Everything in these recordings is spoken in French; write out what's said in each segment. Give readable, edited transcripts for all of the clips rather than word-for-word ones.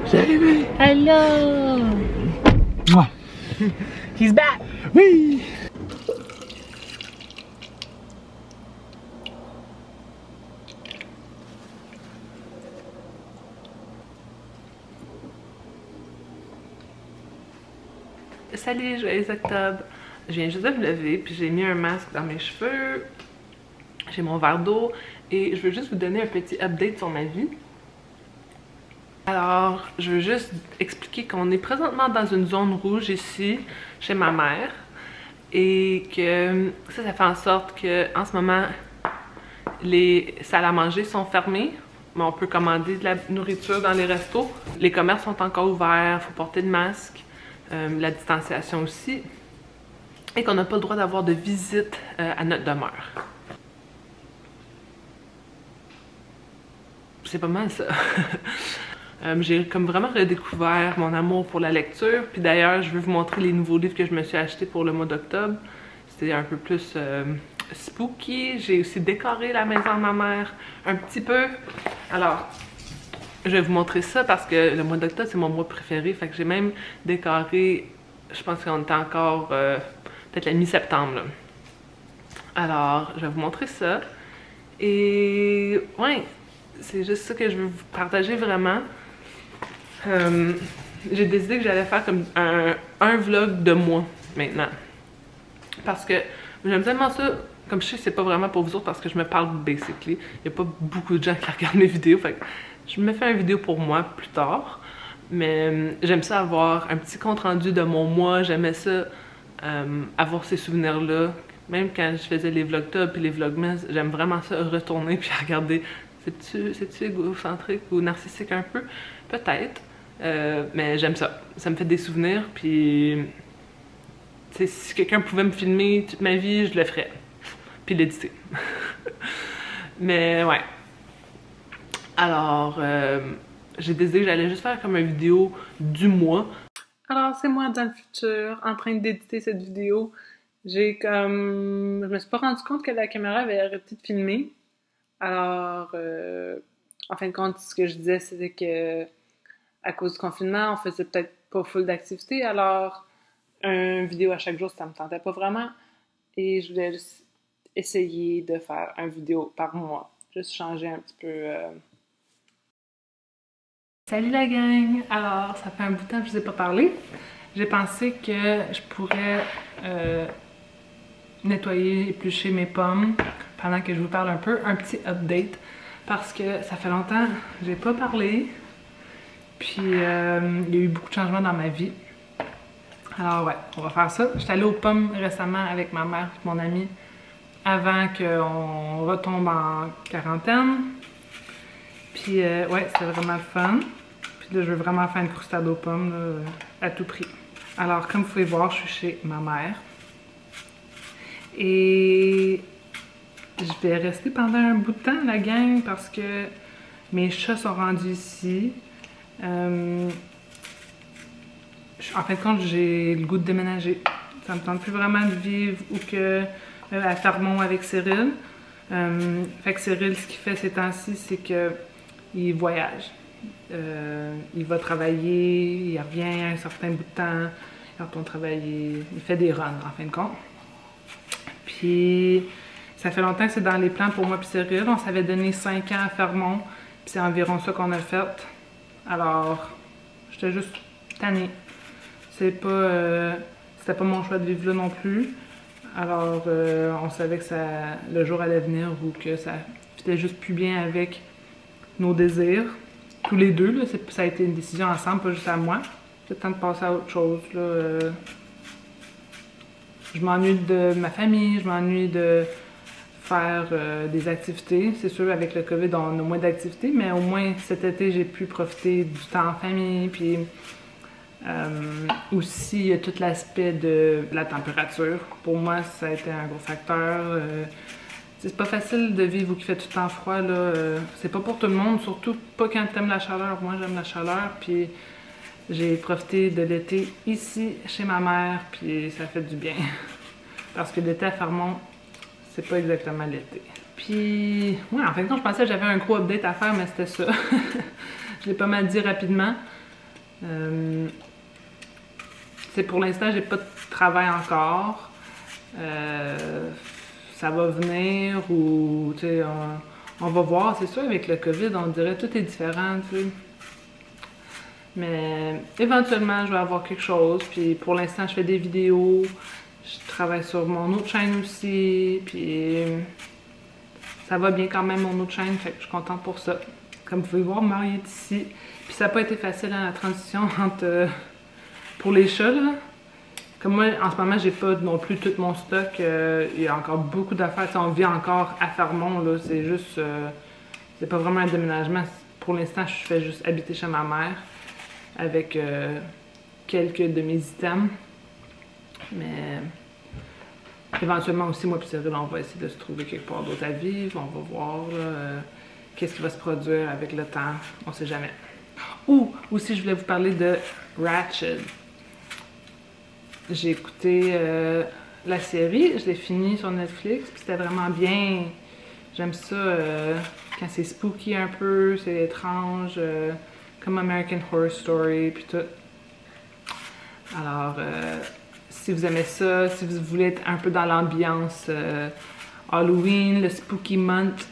C'est arrivé! Hello! Mouah. He's back! Oui! Salut, joyeux octobre! Je viens juste de me lever, puis j'ai mis un masque dans mes cheveux. J'ai mon verre d'eau et je veux juste vous donner un petit update sur ma vie. Alors, je veux juste expliquer qu'on est présentement dans une zone rouge ici, chez ma mère. Et que ça fait en sorte que en ce moment, les salles à manger sont fermées. Mais on peut commander de la nourriture dans les restos. Les commerces sont encore ouverts, il faut porter le masque. La distanciation aussi. Et qu'on n'a pas le droit d'avoir de visite à notre demeure. C'est pas mal ça. J'ai comme vraiment redécouvert mon amour pour la lecture. Puis d'ailleurs, je veux vous montrer les nouveaux livres que je me suis achetés pour le mois d'octobre. C'était un peu plus spooky. J'ai aussi décoré la maison de ma mère un petit peu. Alors, je vais vous montrer ça parce que le mois d'octobre, c'est mon mois préféré. Fait que j'ai même décoré, je pense qu'on était encore peut-être la mi-septembre. Alors, je vais vous montrer ça. Et ouais, c'est juste ça que je veux vous partager vraiment. J'ai décidé que j'allais faire comme un vlog de moi maintenant. Parce que j'aime tellement ça. Comme je sais que c'est pas vraiment pour vous autres parce que je me parle basically. Il y a pas beaucoup de gens qui regardent mes vidéos. Fait que je me fais une vidéo pour moi plus tard. Mais j'aime ça avoir un petit compte rendu de mon mois. J'aimais ça avoir ces souvenirs-là. Même quand je faisais les vlogtubs et les vlogmas, j'aime vraiment ça retourner puis regarder. C'est-tu égocentrique ou narcissique un peu? Peut-être. Mais j'aime ça. Ça me fait des souvenirs puis... si quelqu'un pouvait me filmer toute ma vie, je le ferais. Puis l'éditer. Mais ouais. Alors, j'ai décidé que j'allais juste faire comme une vidéo du mois. Alors, c'est moi dans le futur, en train d'éditer cette vidéo. J'ai comme... Je me suis pas rendu compte que la caméra avait arrêté de filmer. Alors, en fin de compte, ce que je disais, c'était que à cause du confinement, on faisait peut-être pas full d'activités. Alors, une vidéo à chaque jour, ça me tentait pas vraiment. Et je voulais juste essayer de faire une vidéo par mois. Juste changer un petit peu... Salut la gang! Alors, ça fait un bout de temps que je vous ai pas parlé. J'ai pensé que je pourrais nettoyer, éplucher mes pommes pendant que je vous parle un peu, un petit update. Parce que ça fait longtemps que j'ai pas parlé. Puis, il y a eu beaucoup de changements dans ma vie. Alors ouais, on va faire ça. J'étais allée aux pommes récemment avec ma mère et mon ami avant qu'on retombe en quarantaine. Puis ouais, c'était vraiment le fun. Puis là, je veux vraiment faire une croustade aux pommes là, à tout prix. Alors, comme vous pouvez voir, je suis chez ma mère. Et je vais rester pendant un bout de temps, la gang, parce que mes chats sont rendus ici. En fin de compte, j'ai le goût de déménager. Ça me tente plus vraiment de vivre ou que à Fermont avec Cyril. Fait que Cyril, ce qu'il fait ces temps-ci, c'est qu'il voyage. Il va travailler, il revient un certain bout de temps, il retourne travailler, il fait des runs en fin de compte. Puis ça fait longtemps que c'est dans les plans pour moi et Cyril. On s'avait donné 5 ans à Fermont, puis c'est environ ça qu'on a fait. Alors, j'étais juste tannée. C'était pas mon choix de vivre là non plus. Alors, on savait que le jour allait venir où que ça fitait juste plus bien avec nos désirs. Tous les deux, là, ça a été une décision ensemble, pas juste à moi. C'est le temps de passer à autre chose. Là, je m'ennuie de ma famille, je m'ennuie de faire des activités. C'est sûr, avec le COVID, on a moins d'activités, mais au moins cet été, j'ai pu profiter du temps en famille. Puis aussi, il y a tout l'aspect de la température. Pour moi, ça a été un gros facteur. C'est pas facile de vivre où il fait tout le temps froid, là. C'est pas pour tout le monde, surtout pas quand t'aimes la chaleur. Moi, j'aime la chaleur, puis j'ai profité de l'été ici, chez ma mère, puis ça fait du bien. Parce que l'été à Fermont, c'est pas exactement l'été. Puis, ouais, en fin de compte, je pensais que j'avais un gros update à faire, mais c'était ça. Je l'ai pas mal dit rapidement. C'est pour l'instant, j'ai pas de travail encore. Ça va venir ou, tu sais, on va voir. C'est sûr, avec le COVID, on dirait tout est différent, tu sais. Mais éventuellement, je vais avoir quelque chose. Puis pour l'instant, je fais des vidéos. Je travaille sur mon autre chaîne aussi. Puis ça va bien quand même, mon autre chaîne. Fait que je suis contente pour ça. Comme vous pouvez voir, Marie est ici. Puis ça n'a pas été facile la transition entre pour les chats, là. Comme moi, en ce moment, j'ai pas non plus tout mon stock. Il y a encore beaucoup d'affaires. On vit encore à Fermont, là. C'est juste... c'est pas vraiment un déménagement. Pour l'instant, je fais juste habiter chez ma mère avec quelques de mes items. Mais éventuellement aussi, moi et Cyril, on va essayer de se trouver quelque part d'autre à vivre. On va voir qu'est-ce qui va se produire avec le temps. On sait jamais. Ou aussi, je voulais vous parler de Ratched. J'ai écouté la série, je l'ai fini sur Netflix, puis c'était vraiment bien. J'aime ça quand c'est spooky un peu, c'est étrange, comme American Horror Story, puis tout. Alors, si vous aimez ça, si vous voulez être un peu dans l'ambiance Halloween, le Spooky Month,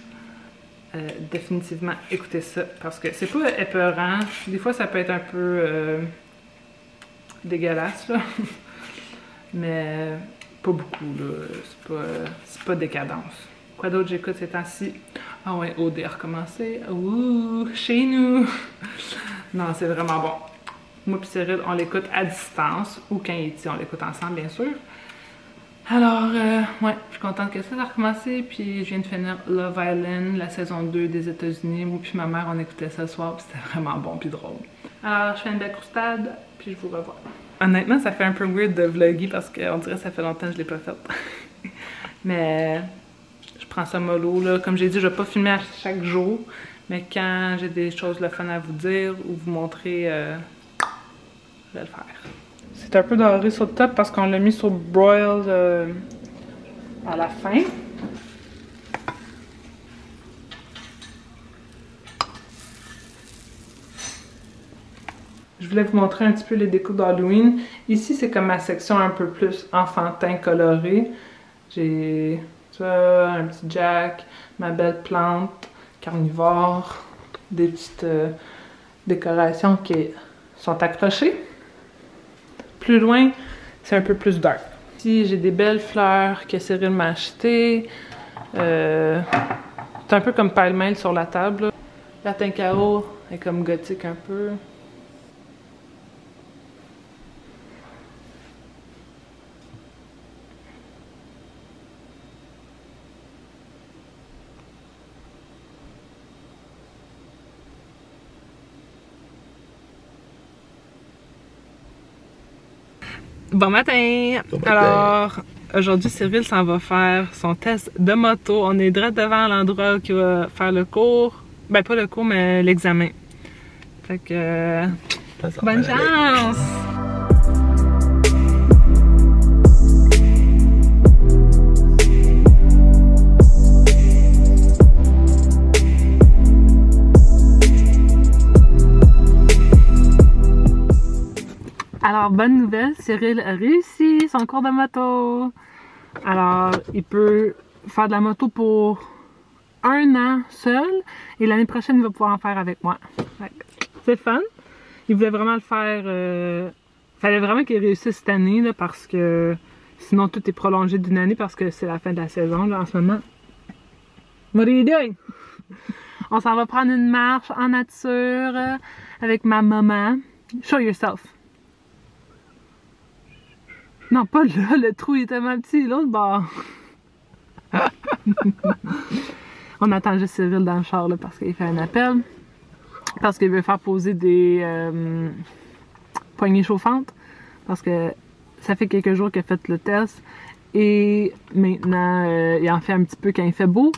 définitivement écoutez ça, parce que c'est pas épeurant. Des fois, ça peut être un peu dégueulasse, là. Mais pas beaucoup, là. C'est pas décadence. Quoi d'autre j'écoute ces temps-ci? Ah ouais, OD a recommencé. Ouh, chez nous! Non, c'est vraiment bon. Moi et Cyril, on l'écoute à distance, ou quand il est ici, on l'écoute ensemble, bien sûr. Alors, ouais, je suis contente que ça a recommencé, puis je viens de finir Love Island, la saison 2 des États-Unis. Moi puis ma mère, on écoutait ça ce soir, puis c'était vraiment bon puis drôle. Alors, je fais une belle croustade, puis je vous revois. Honnêtement, ça fait un peu weird de vlogger parce qu'on dirait que ça fait longtemps que je l'ai pas fait. Mais je prends ça mollo, là. Comme j'ai dit, je vais pas filmer à chaque jour, mais quand j'ai des choses le fun à vous dire ou vous montrer, je vais le faire. C'est un peu doré sur le top parce qu'on l'a mis sur broil à la fin. Je voulais vous montrer un petit peu les décos d'Halloween. Ici, c'est comme ma section un peu plus enfantin coloré. J'ai ça, un petit jack, ma belle plante carnivore, des petites décorations qui sont accrochées. Plus loin, c'est un peu plus dark. Ici, j'ai des belles fleurs que Cyril m'a achetées. C'est un peu comme pêle-mêle sur la table. La Tincao est comme gothique un peu. Bon matin! Bon matin. Alors, aujourd'hui, Cyril s'en va faire son test de moto. On est direct devant l'endroit où il va faire le cours. Ben, pas le cours, mais l'examen. Fait que... bonne chance! Alors, bonne nouvelle, Cyril a réussi son cours de moto. Alors, il peut faire de la moto pour 1 an seul et l'année prochaine, il va pouvoir en faire avec moi. C'est fun. Il voulait vraiment le faire. Fallait vraiment qu'il réussisse cette année là, parce que sinon tout est prolongé d'1 année parce que c'est la fin de la saison là, en ce moment. What are you doing? On s'en va prendre une marche en nature avec ma maman. Show yourself. Non, pas là, le trou est tellement petit, l'autre bord. On attend juste Cyril dans le char là, parce qu'il fait un appel. Parce qu'il veut faire poser des poignées chauffantes. Parce que ça fait quelques jours qu'il a fait le test. Et maintenant, il en fait un petit peu quand il fait beau.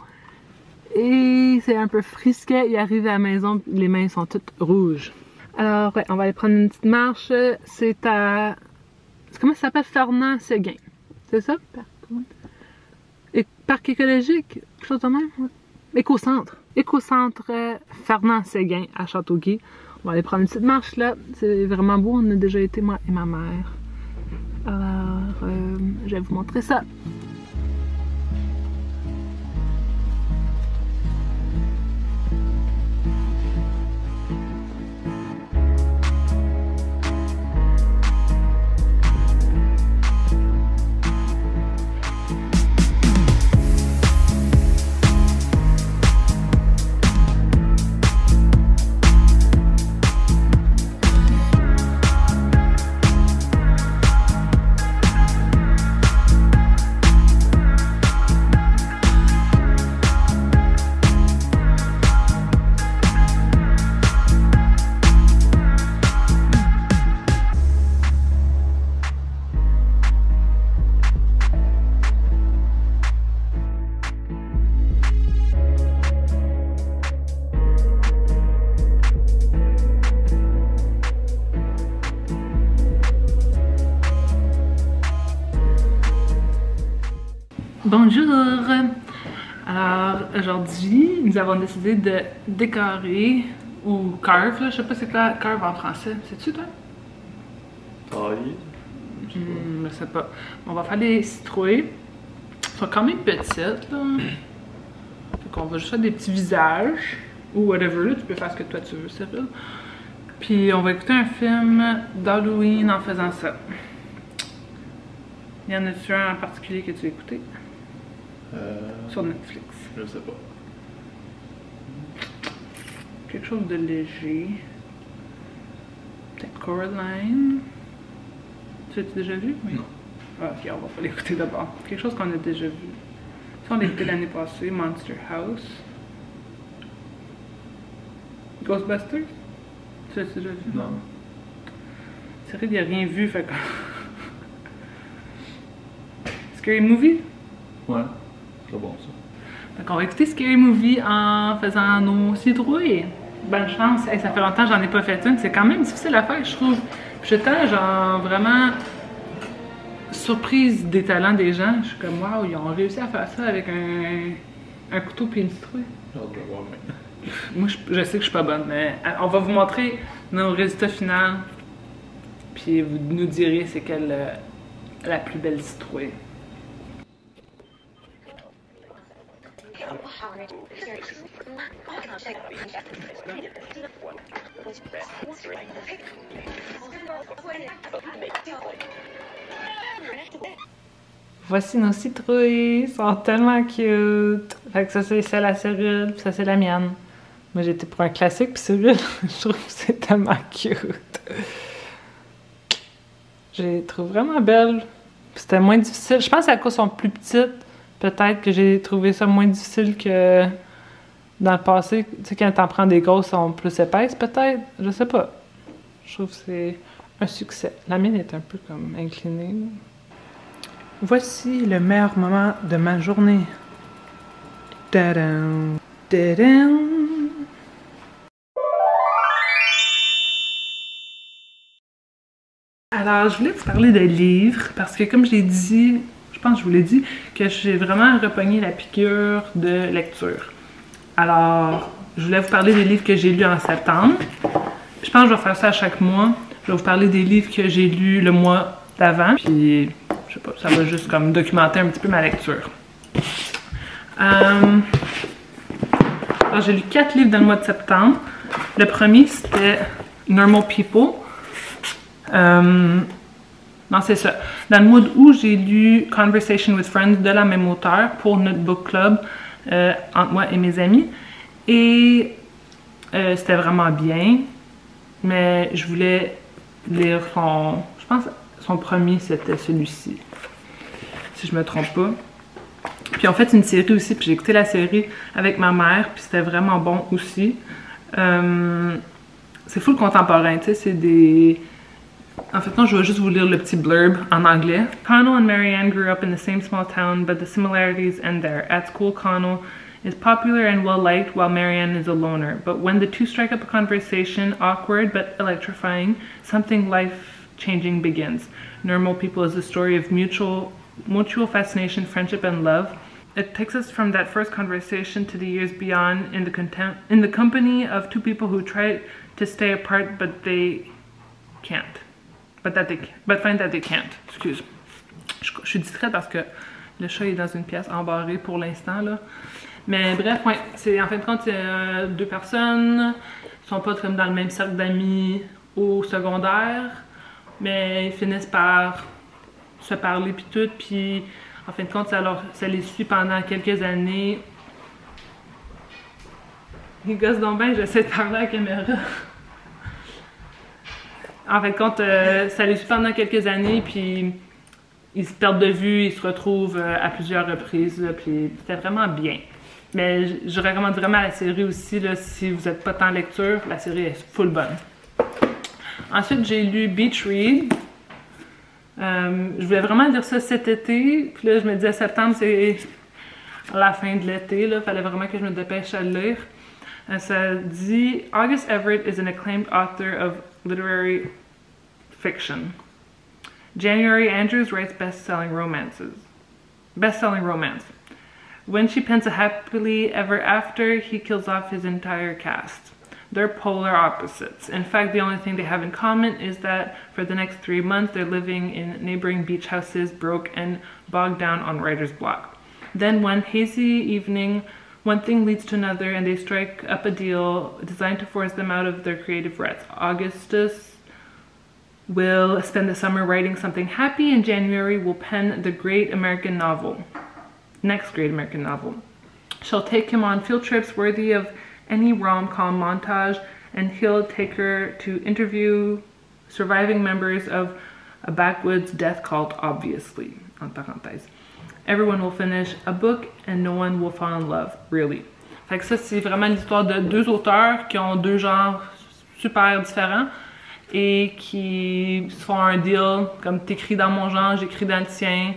Et c'est un peu frisquet. Il arrive à la maison, les mains sont toutes rouges. Alors, ouais, on va aller prendre une petite marche. C'est à... Comment ça s'appelle? Fernand-Séguin. C'est ça? Parc écologique, quelque chose de même. Ouais. Écocentre. Écocentre Fernand Séguin à Châteauguay. On va aller prendre une petite marche là. C'est vraiment beau. On a déjà été, moi et ma mère. Alors, je vais vous montrer ça. Bonjour! Alors aujourd'hui, nous avons décidé de décorer ou carve, là, je sais pas c'est quoi carve en français, sais-tu toi? Taille. Je sais pas. On va faire des citrouilles. Elles sont quand même petites là. Fait qu'on va juste faire des petits visages ou whatever, là. Tu peux faire ce que toi tu veux, Cyril. Puis on va écouter un film d'Halloween en faisant ça. Y en a-tu un en particulier que tu as écouté? Sur Netflix. Je sais pas. Quelque chose de léger. Peut-être Coraline. Tu l'as-tu déjà vu? Oui. Non. Ah, ok, on va pas l'écouter d'abord. Quelque chose qu'on a déjà vu. Ça, on l'a écouté l'année passée, Monster House. Ghostbusters? Tu l'as-tu déjà vu? Non. C'est vrai, il a rien vu, fait que... Scary Movie? Ouais. C'est bon ça. Donc on va écouter Scary Movie en faisant nos citrouilles. Bonne chance. Hey, ça fait longtemps que j'en ai pas fait une. C'est quand même difficile à faire, je trouve. J'étais genre vraiment surprise des talents des gens. Je suis comme waouh, ils ont réussi à faire ça avec un couteau puis une citrouille. J'ai hâte de le voir maintenant. Moi, je sais que je suis pas bonne, mais on va vous montrer nos résultats finaux. Puis vous nous direz c'est quelle la plus belle citrouille. Voici nos citrouilles, ils sont tellement cute. Fait que ça c'est celle à Cyril, puis ça c'est la mienne. Moi j'étais pour un classique, puis Cyril, je trouve que c'est tellement cute. Je les trouve vraiment belles. C'était moins difficile. Je pense qu'à cause sont plus petites, peut-être que j'ai trouvé ça moins difficile que dans le passé. Tu sais, quand t'en prends des grosses, sont plus épaisses, peut-être. Je sais pas. Je trouve que c'est un succès. La mienne est un peu comme inclinée. Voici le meilleur moment de ma journée. Tadam! Tadam! Alors, je voulais vous parler de livres parce que, comme je l'ai dit, je pense que je vous l'ai dit, que j'ai vraiment repogné la piqûre de lecture. Alors, je voulais vous parler des livres que j'ai lus en septembre. Je pense que je vais faire ça à chaque mois. Je vais vous parler des livres que j'ai lus le mois d'avant. Puis, je sais pas, ça va juste comme documenter un petit peu ma lecture. Alors, j'ai lu 4 livres dans le mois de septembre. Le premier, c'était Normal People. Non, c'est ça. Dans le mois d'août, j'ai lu Conversation with Friends de la même auteure pour notre book club entre moi et mes amis. Et c'était vraiment bien. Mais je voulais lire son... Je pense son premier, c'était celui-ci. Si je me trompe pas. Puis en fait, une série aussi. Puis j'ai écouté la série avec ma mère. Puis c'était vraiment bon aussi. C'est full contemporain, tu sais. C'est des... En fait, non, je vais juste vous lire le petit blurb en anglais. Connell and Marianne grew up in the same small town, but the similarities end there. At school, Connell is popular and well-liked, while Marianne is a loner. But when the two strike up a conversation, awkward but electrifying, something life-changing begins. Normal People is the story of mutual mutual fascination, friendship, and love. It takes us from that first conversation to the years beyond in the company of two people who try to stay apart but they can't. But find that they can't. Excuse. Je suis distraite parce que le chat est dans une pièce embarrée pour l'instant là. Mais bref, ouais, c'est en fin de compte c'est deux personnes, ils sont pas comme dans le même cercle d'amis au secondaire, mais ils finissent par se parler puis tout, puis en fin de compte ça les suit pendant quelques années. Les gosses donc ben, j'essaie de parler à la caméra. En fin de compte, ça les suit pendant quelques années, puis ils se perdent de vue, ils se retrouvent à plusieurs reprises, là, puis c'était vraiment bien. Mais je recommande vraiment la série aussi, là, si vous n'êtes pas tant lecture, la série est full bonne. Ensuite, j'ai lu Beach Read. Je voulais vraiment lire ça cet été, puis là, je me disais septembre, c'est la fin de l'été, il fallait vraiment que je me dépêche à le lire. Ça dit « August Everett is an acclaimed author of literary fiction. January Andrews writes best-selling romance. When she pens a happily ever after, he kills off his entire cast. They're polar opposites. In fact, the only thing they have in common is that for the next 3 months, they're living in neighboring beach houses, broke and bogged down on writer's block. Then one hazy evening, one thing leads to another, and they strike up a deal designed to force them out of their creative ruts. Augustus will spend the summer writing something happy, and January will pen the next great American novel. She'll take him on field trips worthy of any rom-com montage, and he'll take her to interview surviving members of a backwoods death cult, obviously. En parenthèse. Everyone will finish a book and no one will fall in love, really. Fait que ça, c'est vraiment l'histoire de deux auteurs qui ont deux genres super différents et qui se font un deal, comme t'écris dans mon genre, j'écris dans le tien.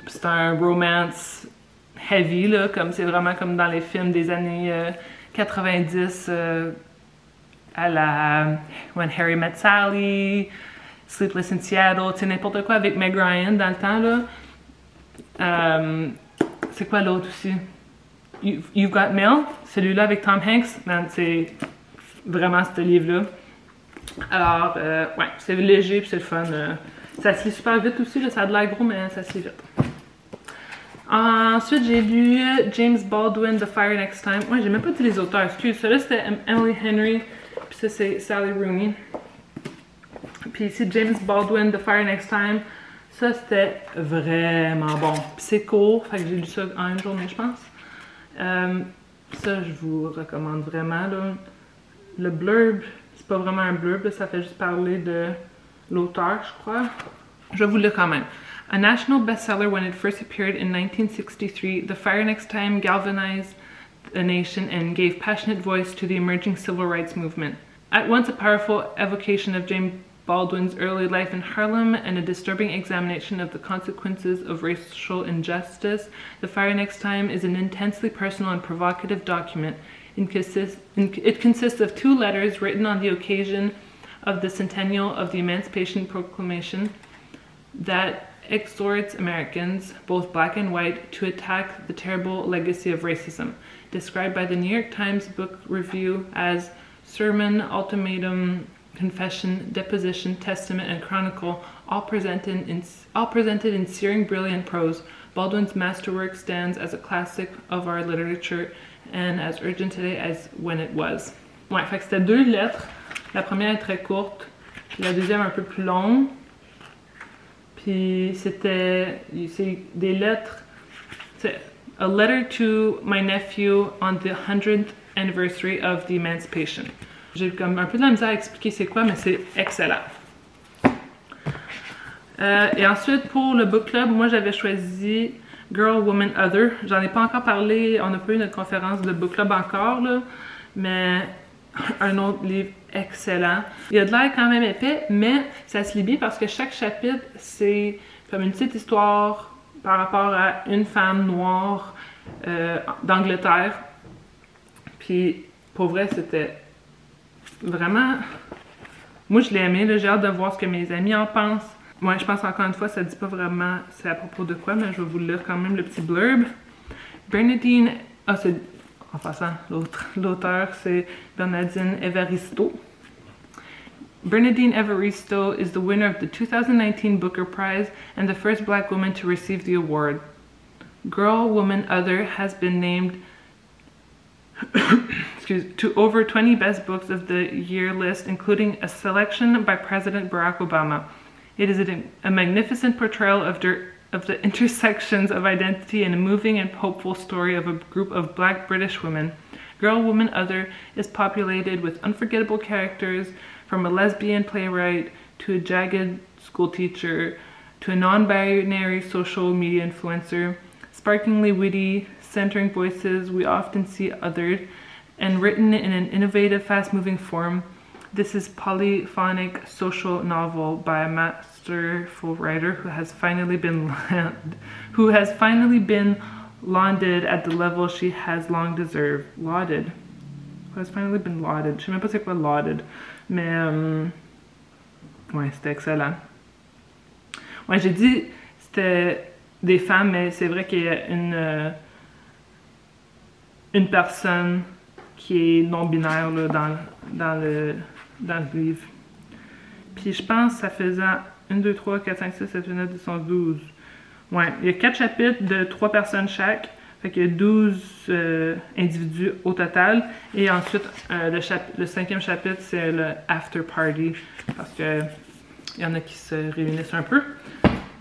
C'est un romance heavy, là, comme c'est vraiment comme dans les films des années 90 à la When Harry Met Sally, Sleepless in Seattle, tu sais, n'importe quoi avec Meg Ryan dans le temps, là. C'est quoi l'autre aussi? You've Got Mail, celui-là avec Tom Hanks, c'est vraiment ce livre-là. Alors, ouais, c'est léger puis c'est le fun. Ça se lit super vite aussi, là, ça a de l'air gros, mais ça se lit vite. Ensuite, j'ai lu James Baldwin, The Fire Next Time. Ouais, j'ai même pas dit les auteurs, excuse. Celui-là, c'était Emily Henry, puis ça, c'est Sally Rooney. Puis ici, James Baldwin, The Fire Next Time. Ça, c'était vraiment bon. Puis c'est court, fait que j'ai lu ça en une journée, je pense. Ça, je vous recommande vraiment, là. Le blurb, c'est pas vraiment un blurb, là, ça fait juste parler de l'auteur, je crois. Je vais vous le lire quand même. A national bestseller when it first appeared in 1963, The Fire Next Time galvanized the nation and gave passionate voice to the emerging civil rights movement. At once a powerful evocation of James Baldwin's early life in Harlem and a disturbing examination of the consequences of racial injustice, The Fire Next Time is an intensely personal and provocative document. It consists of 2 letters written on the occasion of the centennial of the Emancipation Proclamation that exhorts Americans, both black and white, to attack the terrible legacy of racism, described by the New York Times Book Review as sermon, ultimatum, confession, deposition, testament, and chronicle, all presented in searing, brilliant prose. Baldwin's masterwork stands as a classic of our literature and as urgent today as when it was. Ouais, fait que c'était 2 lettres. La première est très courte, puis la deuxième un peu plus longue. Puis c'est des lettres. C'est a letter to my nephew on the 100th anniversary of the Emancipation. J'ai comme un peu de la misère à expliquer c'est quoi, mais c'est excellent. Et ensuite, pour le book club, moi j'avais choisi Girl, Woman, Other. J'en ai pas encore parlé, on n'a pas eu notre conférence de book club encore, là, mais un autre livre excellent. Il y a de l'air quand même épais, mais ça se lit bien parce que chaque chapitre, c'est comme une petite histoire par rapport à une femme noire d'Angleterre. Puis, pour vrai, c'était vraiment... Moi, je l'ai aimé, j'ai hâte de voir ce que mes amis en pensent. Moi, je pense encore une fois, ça dit pas vraiment c'est à propos de quoi, mais je vais vous lire quand même le petit blurb. Bernardine... Ah, c'est... En passant, l'auteur, c'est Bernardine Evaristo. Bernardine Evaristo is the winner of the 2019 Booker Prize and the first Black woman to receive the award. Girl, Woman, Other has been named to over 20 best books of the year list, including a selection by President Barack Obama. It is a magnificent portrayal of the intersections of identity and a moving and hopeful story of a group of Black British women. Girl, Woman, Other is populated with unforgettable characters, from a lesbian playwright to a jagged schoolteacher to a non-binary social media influencer. Sparkingly witty, centering voices we often see othered, and written in an innovative, fast-moving form, this is polyphonic social novel by a masterful writer who has finally been lauded at the level she has long deserved. Lauded. Who has finally been lauded. Je sais même pas c'est quoi lauded, mais ouais, c'était excellent. Ouais, j'ai dit c'était des femmes, mais c'est vrai qu'il y a une personne qui est non-binaire là, dans le livre. Puis je pense que ça faisait 1, 2, 3, 4, 5, 6, 7, 8, 9, 10, 11, 12. Ouais, il y a 4 chapitres de 3 personnes chaque. Fait qu'il y a 12 individus au total. Et ensuite, le 5e chapitre, c'est le after party. Parce que il y en a qui se réunissent un peu.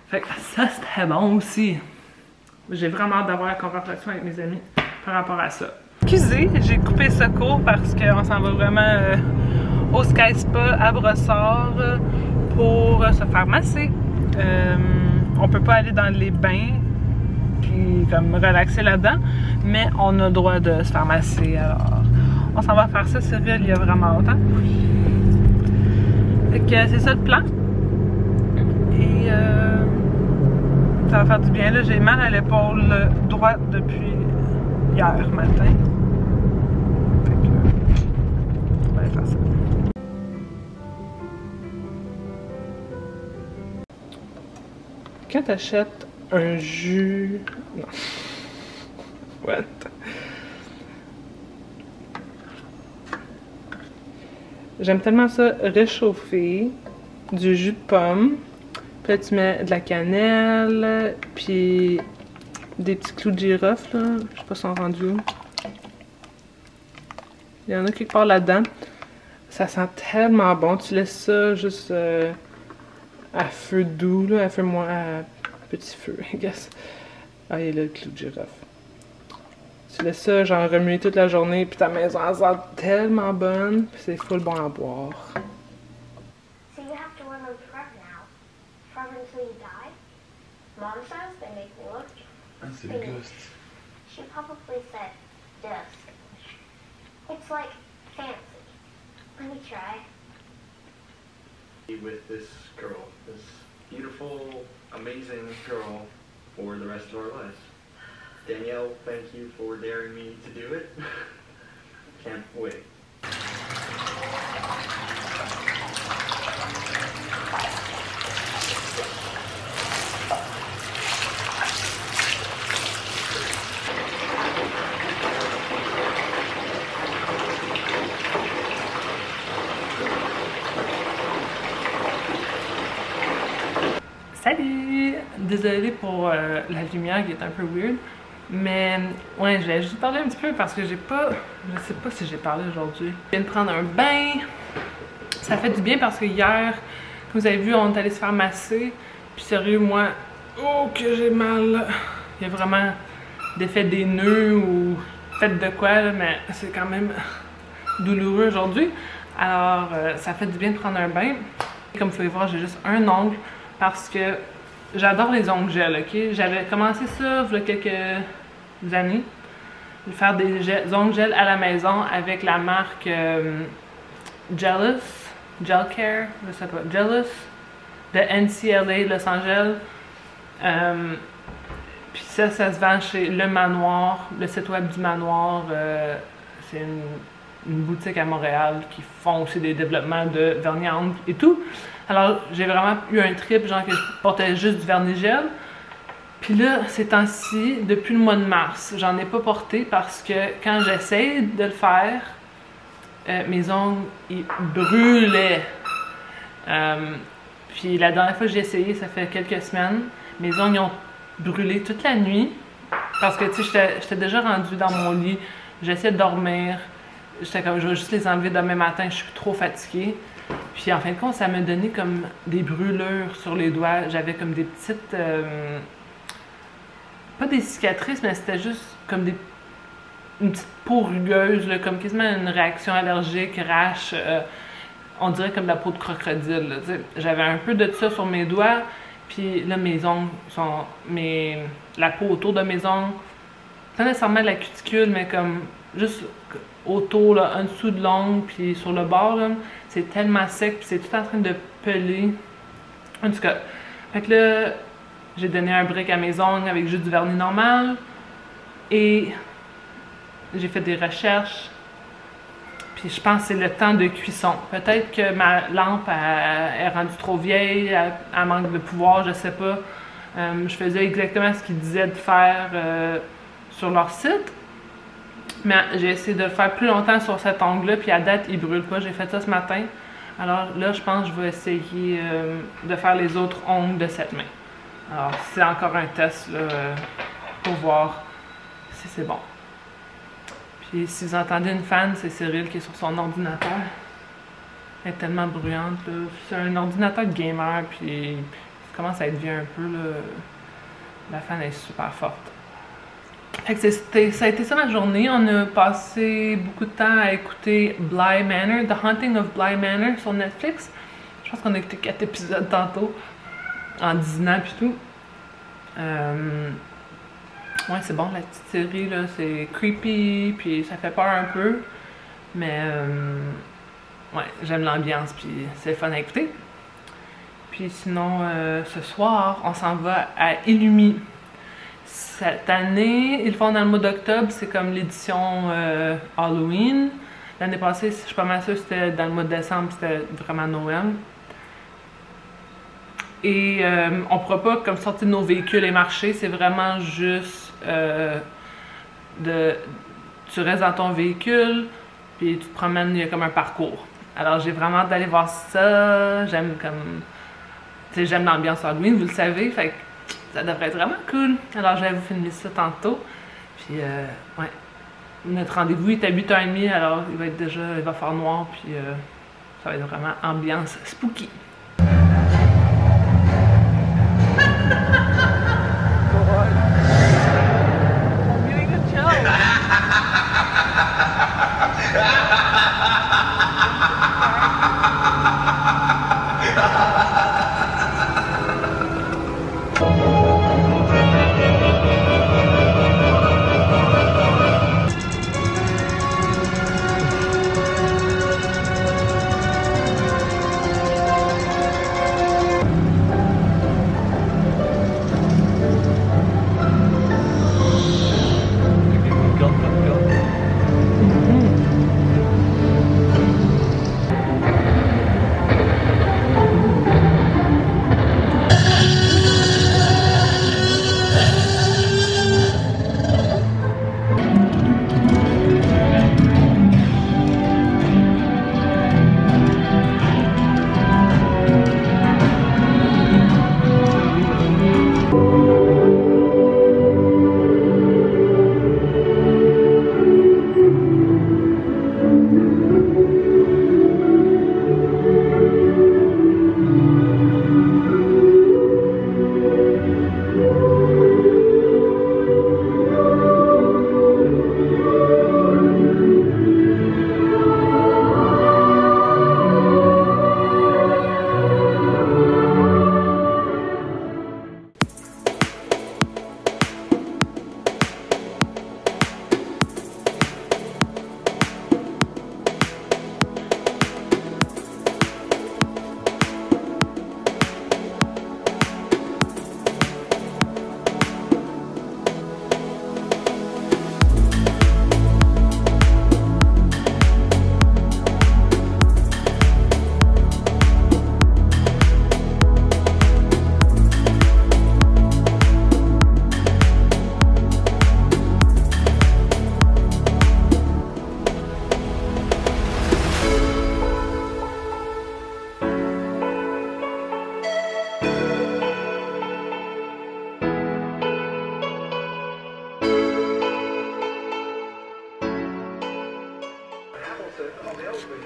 Fait que ça, c'était bon aussi. J'ai vraiment hâte d'avoir la conversation avec mes amis par rapport à ça. Excusez, j'ai coupé ce cours parce qu'on s'en va vraiment au Sky Spa à Brossard pour se faire masser. On peut pas aller dans les bains puis comme relaxer là-dedans, mais on a le droit de se faire masser. Alors, on s'en va faire ça. Cyril, il y a vraiment longtemps. Fait que c'est ça le plan. Et ça va faire du bien. Là, j'ai mal à l'épaule droite depuis hier matin. Fait que on va aller faire ça. Quand t'achètes un jus... Non. What? J'aime tellement ça réchauffer du jus de pomme. Puis là, tu mets de la cannelle, puis des petits clous de girofle, là. Je sais pas si on est rendu où. Il y en a quelque part là-dedans. Ça sent tellement bon. Tu laisses ça juste à feu doux, là, à feu moins... à petit feu, I guess. Ah, il y a là le clou de girofle. Tu laisses ça, genre, remuer toute la journée, puis ta maison, elle sent tellement bonne, puis c'est full bon à boire. So you have to wear them forever now. Forever until you die? Mom says they make me look... C'est le ghost. She probably said dusk. It's like fancy. Let me try. With this girl, this beautiful, amazing girl for the rest of our lives. Danielle, thank you for daring me to do it. Can't wait. Salut! Désolée pour la lumière qui est un peu weird, mais ouais, je vais juste parler un petit peu parce que je sais pas si j'ai parlé aujourd'hui. Je viens de prendre un bain, ça fait du bien parce que hier, comme vous avez vu, on est allé se faire masser, puis sérieux, moi, oh que j'ai mal! Il y a vraiment d'effet des nœuds ou fait de quoi, là, mais c'est quand même douloureux aujourd'hui. Alors, ça fait du bien de prendre un bain. Comme vous pouvez voir, j'ai juste un ongle. Parce que j'adore les ongles gel, ok? J'avais commencé ça il y a quelques années. De faire des ongles gel à la maison avec la marque Jealous, Gel Care, je sais pas, Jealous, de NCLA Los Angeles. Puis ça se vend chez Le Manoir, le site web du Manoir. C'est une boutique à Montréal qui font aussi des développements de vernis à ongles et tout. Alors, j'ai vraiment eu un trip, genre que je portais juste du vernis gel. Puis là, ces temps-ci, depuis le mois de mars, j'en ai pas porté parce que quand j'essaie de le faire, mes ongles, ils brûlaient. Puis la dernière fois que j'ai essayé, ça fait quelques semaines, mes ongles ont brûlé toute la nuit. Parce que, tu sais, j'étais déjà rendue dans mon lit, j'essayais de dormir. J'étais comme, je vais juste les enlever demain matin, je suis trop fatiguée. Puis en fin de compte, ça m'a donné comme des brûlures sur les doigts. J'avais comme des petites... pas des cicatrices, mais c'était juste comme une petite peau rugueuse, là, comme quasiment une réaction allergique, rash. On dirait comme de la peau de crocodile. J'avais un peu de ça sur mes doigts. Puis là, mes ongles sont... la peau autour de mes ongles, pas nécessairement de la cuticule, mais comme juste autour, là, en dessous de l'ongle, puis sur le bord, là, c'est tellement sec, puis c'est tout en train de peler. En tout cas, fait que là, j'ai donné un break à mes ongles avec juste du vernis normal, et j'ai fait des recherches, puis je pense que c'est le temps de cuisson. Peut-être que ma lampe est rendue trop vieille, elle manque de pouvoir, je sais pas. Je faisais exactement ce qu'ils disaient de faire sur leur site. Mais j'ai essayé de le faire plus longtemps sur cet ongle-là, puis à date, il brûle pas. J'ai fait ça ce matin. Alors là, je pense que je vais essayer de faire les autres ongles de cette main. Alors, c'est encore un test là, pour voir si c'est bon. Puis si vous entendez une fan, c'est Cyril qui est sur son ordinateur. Elle est tellement bruyante, là. C'est un ordinateur de gamer, puis ça commence à être vieux un peu, là. La fan est super forte. Fait que ça a été ça ma journée. On a passé beaucoup de temps à écouter Bly Manor, The Haunting of Bly Manor sur Netflix. Je pense qu'on a écouté 4 épisodes tantôt, en dînant puis tout. Ouais, c'est bon, la petite série, là, c'est creepy, puis ça fait peur un peu. Mais, ouais, j'aime l'ambiance, puis c'est fun à écouter. Puis sinon, ce soir, on s'en va à Illumi. Cette année, ils le font dans le mois d'octobre, c'est comme l'édition Halloween. L'année passée, je suis pas mal sûre que c'était dans le mois de décembre, c'était vraiment Noël. Et on ne pourra pas comme sortir de nos véhicules et marcher, c'est vraiment juste tu restes dans ton véhicule, puis tu te promènes, il y a comme un parcours. Alors j'ai vraiment hâte d'aller voir ça, j'aime comme, tu sais, j'aime l'ambiance Halloween, vous le savez, fait que ça devrait être vraiment cool. Alors je vais vous filmer ça tantôt, puis ouais, notre rendez-vous est à 8h30, alors il va faire noir, puis ça va être vraiment ambiance spooky.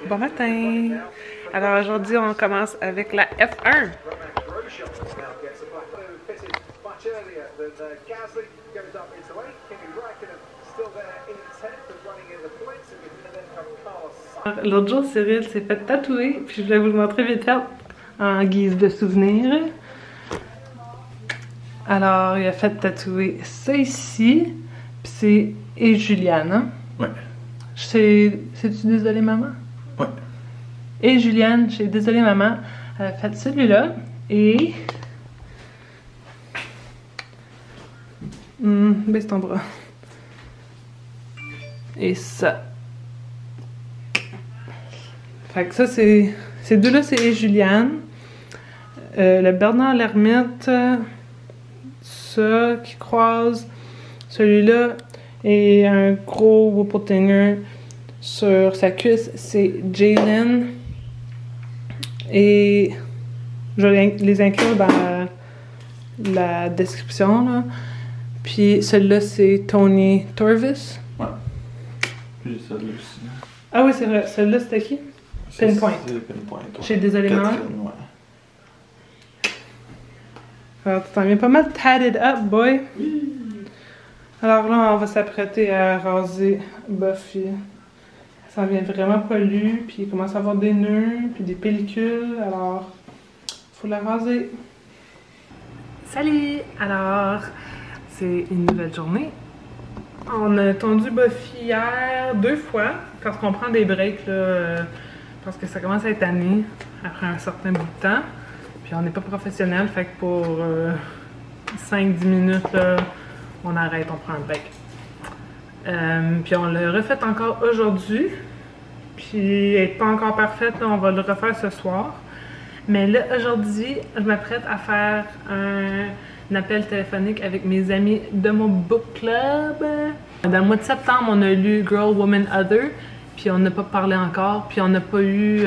Bon matin! Alors aujourd'hui, on commence avec la F1. L'autre jour, Cyril s'est fait tatouer, puis je voulais vous le montrer vite fait en guise de souvenir. Alors, il a fait tatouer ça ici, puis c'est et Juliane, hein? Ouais. C'est-tu Désolé Maman? Ouais. Et Juliane, chez Désolé Maman, elle a fait celui-là, et... baisse ton bras. Et ça. Fait que ça, c'est... Ces deux-là, c'est et Juliane. Le Bernard l'Ermite, ça qui croise. Celui-là et un gros Wuppertinger sur sa cuisse, c'est Jalen. Et je vais les inclure dans la description, là. Puis celui-là, c'est Tony Torvis. Ouais. Puis ça là aussi. Ah oui, c'est vrai. Celui-là, c'était qui? Pinpoint. C'est Pinpoint. Ouais. Chez Désolé Maman. Ouais. Alors, tu t'en viens pas mal tatted up, boy. Oui. Alors là, on va s'apprêter à raser Buffy. Ça en vient vraiment poilu, puis il commence à avoir des nœuds, puis des pellicules, alors faut la raser. Salut! Alors, c'est une nouvelle journée. On a tondu Buffy hier 2 fois, parce qu'on prend des breaks, là, parce que ça commence à être tanné après un certain bout de temps. Puis on n'est pas professionnel, fait que pour 5-10 minutes, là, on arrête, on prend un break. Puis on l'a refait encore aujourd'hui. Puis elle n'est pas encore parfaite, là, on va le refaire ce soir. Mais là, aujourd'hui, je m'apprête à faire un appel téléphonique avec mes amis de mon book club. Dans le mois de septembre, on a lu Girl, Woman, Other. Puis on n'a pas parlé encore. Puis on n'a pas eu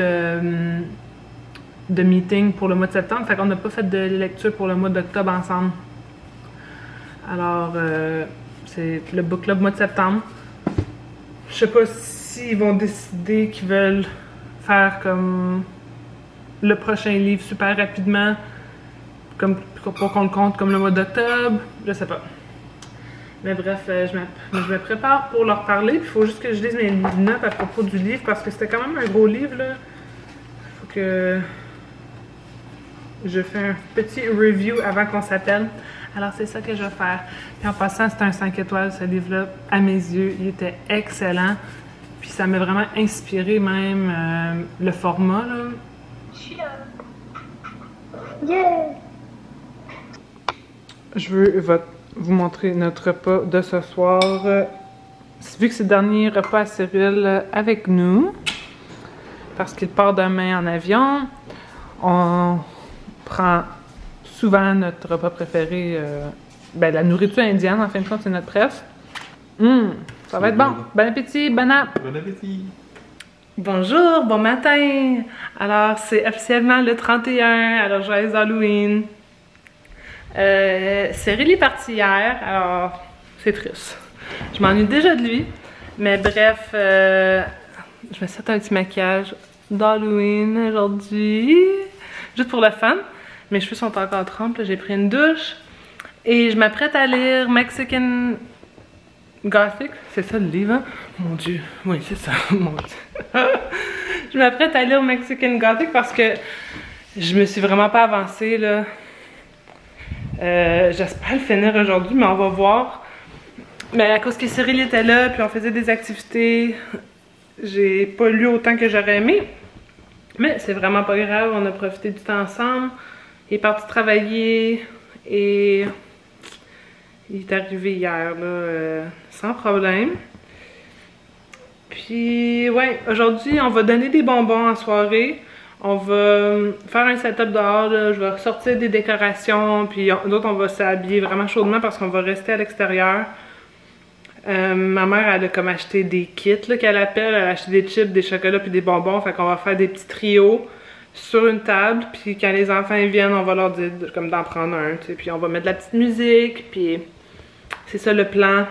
de meeting pour le mois de septembre. Fait qu'on n'a pas fait de lecture pour le mois d'octobre ensemble. Alors, c'est le book club mois de septembre. Je sais pas s'ils vont décider qu'ils veulent faire comme le prochain livre super rapidement, comme pour qu'on le compte comme le mois d'octobre. Je sais pas. Mais bref, je me prépare pour leur parler. Il faut juste que je lise mes notes à propos du livre parce que c'était quand même un gros livre, là. Faut que je fais un petit review avant qu'on s'appelle. Alors, c'est ça que je vais faire. Puis en passant, c'était un 5 étoiles, ce livre-là, à mes yeux. Il était excellent. Puis ça m'a vraiment inspiré, même le format, là. Yeah! Je veux vous montrer notre repas de ce soir. Vu que c'est le dernier repas à Cyril avec nous, parce qu'il part demain en avion, on prend souvent notre repas préféré, la nourriture indienne, en fin de compte, c'est notre préf. Ça va être bon. Bon appétit, bon app. Bon appétit. Bonjour, bon matin. Alors, c'est officiellement le 31, alors joyeux Halloween. Cyril est parti hier, alors c'est triste. Je m'ennuie déjà de lui, mais bref, je me suis fait un petit maquillage d'Halloween aujourd'hui, juste pour le fun. Mes cheveux sont encore trempés, j'ai pris une douche et je m'apprête à lire Mexican Gothic. C'est ça le livre, hein? Mon Dieu, oui c'est ça, mon Dieu. Je m'apprête à lire Mexican Gothic parce que je me suis vraiment pas avancée, là. J'espère le finir aujourd'hui, mais on va voir. Mais à cause que Cyril était là, puis on faisait des activités, j'ai pas lu autant que j'aurais aimé. Mais c'est vraiment pas grave, on a profité du temps ensemble. Il est parti travailler et il est arrivé hier, là, sans problème. Puis, ouais, aujourd'hui, on va donner des bonbons en soirée. On va faire un setup dehors, là. Je vais ressortir des décorations, puis d'autres, on va s'habiller vraiment chaudement parce qu'on va rester à l'extérieur. Ma mère, elle a comme acheté des kits, là, qu'elle appelle. Elle a acheté des chips, des chocolats, puis des bonbons. Fait qu'on va faire des petits trios sur une table, puis quand les enfants viennent, on va leur dire comme d'en prendre un, tu sais. Puis on va mettre de la petite musique, puis c'est ça le plan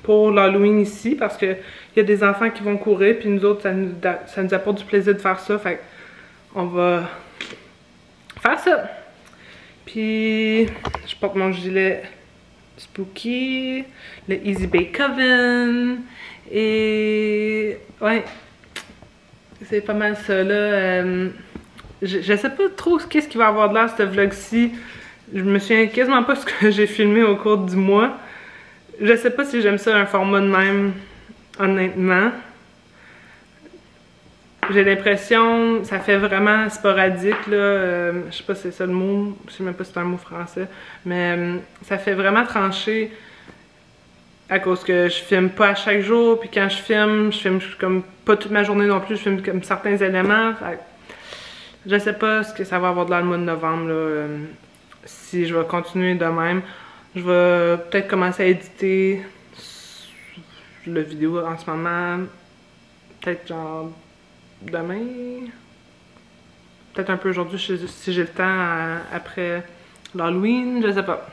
pour l'Halloween ici parce que il y a des enfants qui vont courir, puis nous autres, ça nous apporte du plaisir de faire ça. Fait on va faire ça. Puis, je porte mon gilet Spooky, le Easy Bake Oven, et ouais, c'est pas mal ça là. Je sais pas trop qu'est-ce qui va avoir de l'air ce vlog-ci. Je me souviens quasiment pas ce que j'ai filmé au cours du mois. Je sais pas si j'aime ça un format de même, honnêtement. J'ai l'impression, ça fait vraiment sporadique là, je sais pas si c'est ça le mot, je sais même pas si c'est un mot français, mais ça fait vraiment trancher à cause que je filme pas à chaque jour, puis quand je filme comme pas toute ma journée non plus, je filme comme certains éléments, fait, je sais pas ce que ça va avoir dans le mois de novembre là, si je vais continuer de même. Je vais peut-être commencer à éditer la vidéo en ce moment, peut-être genre demain, peut-être un peu aujourd'hui si j'ai le temps après l'Halloween, je sais pas.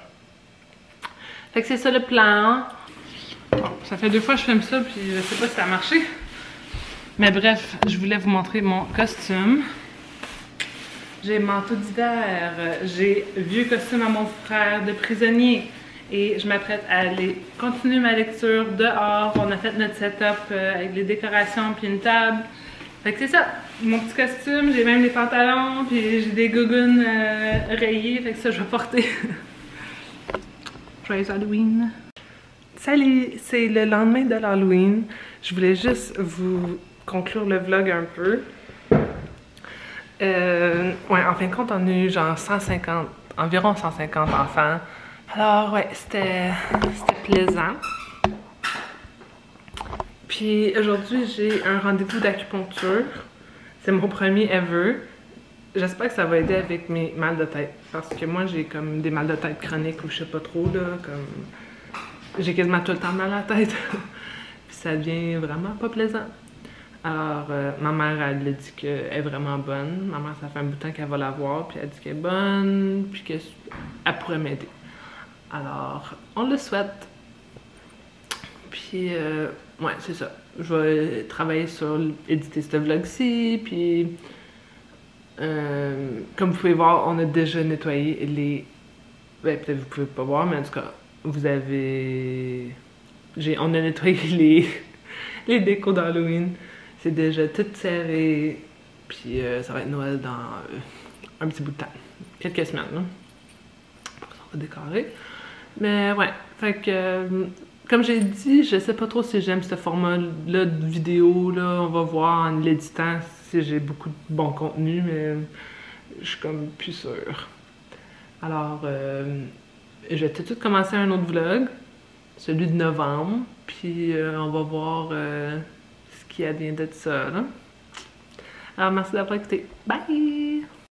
Fait que c'est ça le plan. Bon, ça fait 2 fois que je filme ça puis je sais pas si ça a marché. Mais bref, je voulais vous montrer mon costume. J'ai manteau d'hiver, j'ai vieux costume à mon frère de prisonnier. Et je m'apprête à aller continuer ma lecture dehors. On a fait notre setup avec les décorations puis une table. Fait que c'est ça, mon petit costume, j'ai même les pantalons, puis j'ai des gougounes rayées, fait que ça je vais porter. Joyeux Halloween! Salut, c'est le lendemain de l'Halloween. Je voulais juste vous conclure le vlog un peu. Ouais, en fin de compte, on a eu genre environ 150 enfants. Alors ouais, c'était plaisant. Puis aujourd'hui, j'ai un rendez-vous d'acupuncture. C'est mon premier ever. J'espère que ça va aider avec mes mal de tête. Parce que moi, j'ai comme des mal de tête chroniques ou je sais pas trop, là. Comme j'ai quasiment tout le temps mal à la tête. Puis ça devient vraiment pas plaisant. Alors, ma mère, elle a dit qu'elle est vraiment bonne. Ma mère, ça fait un bout de temps qu'elle va la voir. Puis elle dit qu'elle est bonne. Puis qu'elle pourrait m'aider. Alors, on le souhaite. Puis, ouais, c'est ça. Je vais travailler sur éditer ce vlog-ci, puis comme vous pouvez voir, on a déjà nettoyé les... Ben, peut-être vous pouvez pas voir, mais en tout cas, vous avez... On a nettoyé les décos d'Halloween. C'est déjà tout serré, puis ça va être Noël dans un petit bout de temps. Quelques semaines, là. Ça va décorer. Mais ouais, fait que... Comme j'ai dit, je sais pas trop si j'aime ce format-là de vidéo, là. On va voir en l'éditant si j'ai beaucoup de bon contenu, mais je suis comme plus sûre. Alors, je vais tout de suite commencer un autre vlog, celui de novembre, puis on va voir ce qui advient de ça, là. Alors, merci d'avoir écouté. Bye!